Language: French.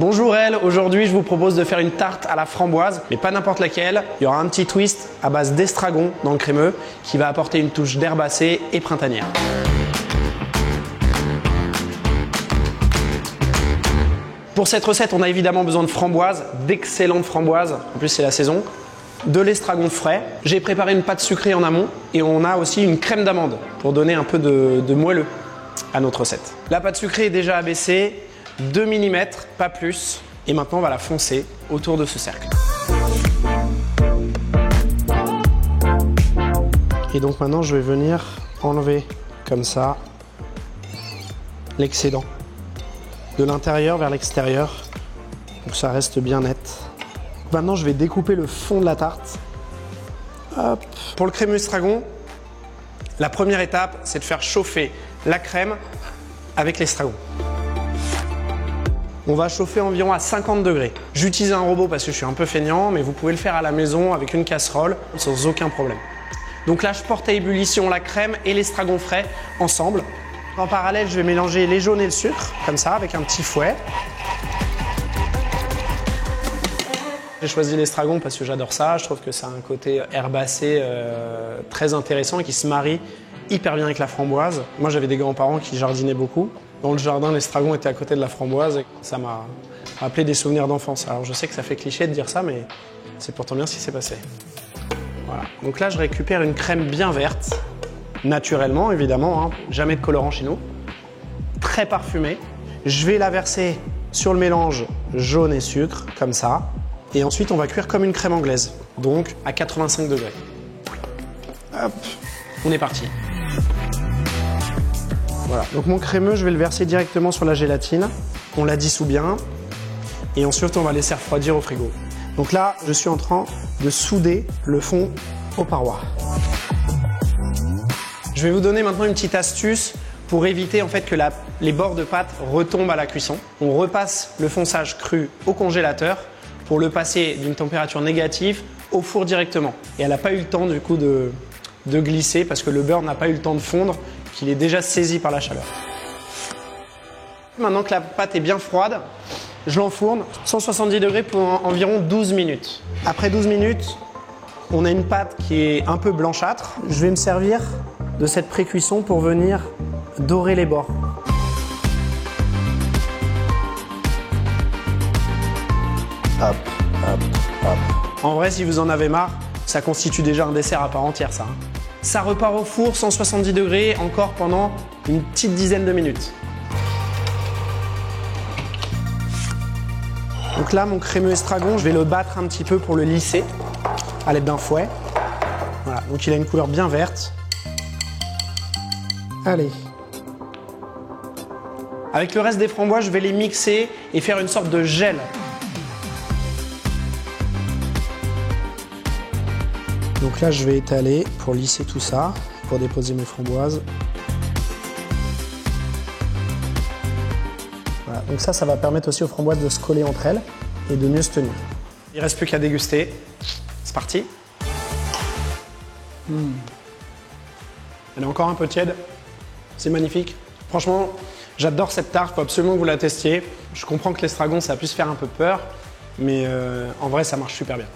Bonjour Elle, aujourd'hui je vous propose de faire une tarte à la framboise, mais pas n'importe laquelle. Il y aura un petit twist à base d'estragon dans le crémeux qui va apporter une touche d'herbacée et printanière. Pour cette recette, on a évidemment besoin de framboises, d'excellentes framboises, en plus c'est la saison, de l'estragon frais. J'ai préparé une pâte sucrée en amont et on a aussi une crème d'amande pour donner un peu de moelleux à notre recette. La pâte sucrée est déjà abaissée, 2 mm, pas plus. Et maintenant, on va la foncer autour de ce cercle. Et donc maintenant, je vais venir enlever comme ça l'excédent de l'intérieur vers l'extérieur pour que ça reste bien net. Maintenant, je vais découper le fond de la tarte. Hop. Pour le crémeux estragon, la première étape, c'est de faire chauffer la crème avec l'estragon. On va chauffer environ à 50 degrés. J'utilise un robot parce que je suis un peu feignant, mais vous pouvez le faire à la maison avec une casserole sans aucun problème. Donc là, je porte à ébullition la crème et l'estragon frais ensemble. En parallèle, je vais mélanger les jaunes et le sucre, comme ça, avec un petit fouet. J'ai choisi l'estragon parce que j'adore ça. Je trouve que ça a un côté herbacé très intéressant et qui se marie hyper bien avec la framboise. Moi, j'avais des grands-parents qui jardinaient beaucoup. Dans le jardin, l'estragon était à côté de la framboise et ça m'a rappelé des souvenirs d'enfance. Alors, je sais que ça fait cliché de dire ça, mais c'est pourtant bien ce qui s'est passé. Voilà. Donc là, je récupère une crème bien verte, naturellement, évidemment, hein. Jamais de colorant chez nous. Très parfumée. Je vais la verser sur le mélange jaune et sucre, comme ça. Et ensuite, on va cuire comme une crème anglaise, donc à 85 degrés. Hop, on est parti. Voilà, donc mon crémeux, je vais le verser directement sur la gélatine. On la dissout bien. Et ensuite, on va laisser refroidir au frigo. Donc là, je suis en train de souder le fond aux parois. Je vais vous donner maintenant une petite astuce pour éviter en fait que les bords de pâte retombent à la cuisson. On repasse le fonçage cru au congélateur pour le passer d'une température négative au four directement. Et elle n'a pas eu le temps du coup de glisser parce que le beurre n'a pas eu le temps de fondre, qu'il est déjà saisi par la chaleur. Maintenant que la pâte est bien froide, je l'enfourne 170 degrés pour environ 12 minutes. Après 12 minutes, on a une pâte qui est un peu blanchâtre. Je vais me servir de cette pré-cuisson pour venir dorer les bords. Hop, hop, hop. En vrai, si vous en avez marre, ça constitue déjà un dessert à part entière, ça. Ça repart au four 170 degrés encore pendant une petite dizaine de minutes. Donc là, mon crémeux estragon, je vais le battre un petit peu pour le lisser à l'aide d'un fouet. Voilà, donc il a une couleur bien verte. Allez. Avec le reste des framboises, je vais les mixer et faire une sorte de gel. Donc là, je vais étaler pour lisser tout ça, pour déposer mes framboises. Voilà, donc ça va permettre aussi aux framboises de se coller entre elles et de mieux se tenir. Il ne reste plus qu'à déguster. C'est parti. Elle est encore un peu tiède. C'est magnifique. Franchement, j'adore cette tarte. Il faut absolument que vous la testiez. Je comprends que l'estragon, ça puisse faire un peu peur, mais en vrai, ça marche super bien.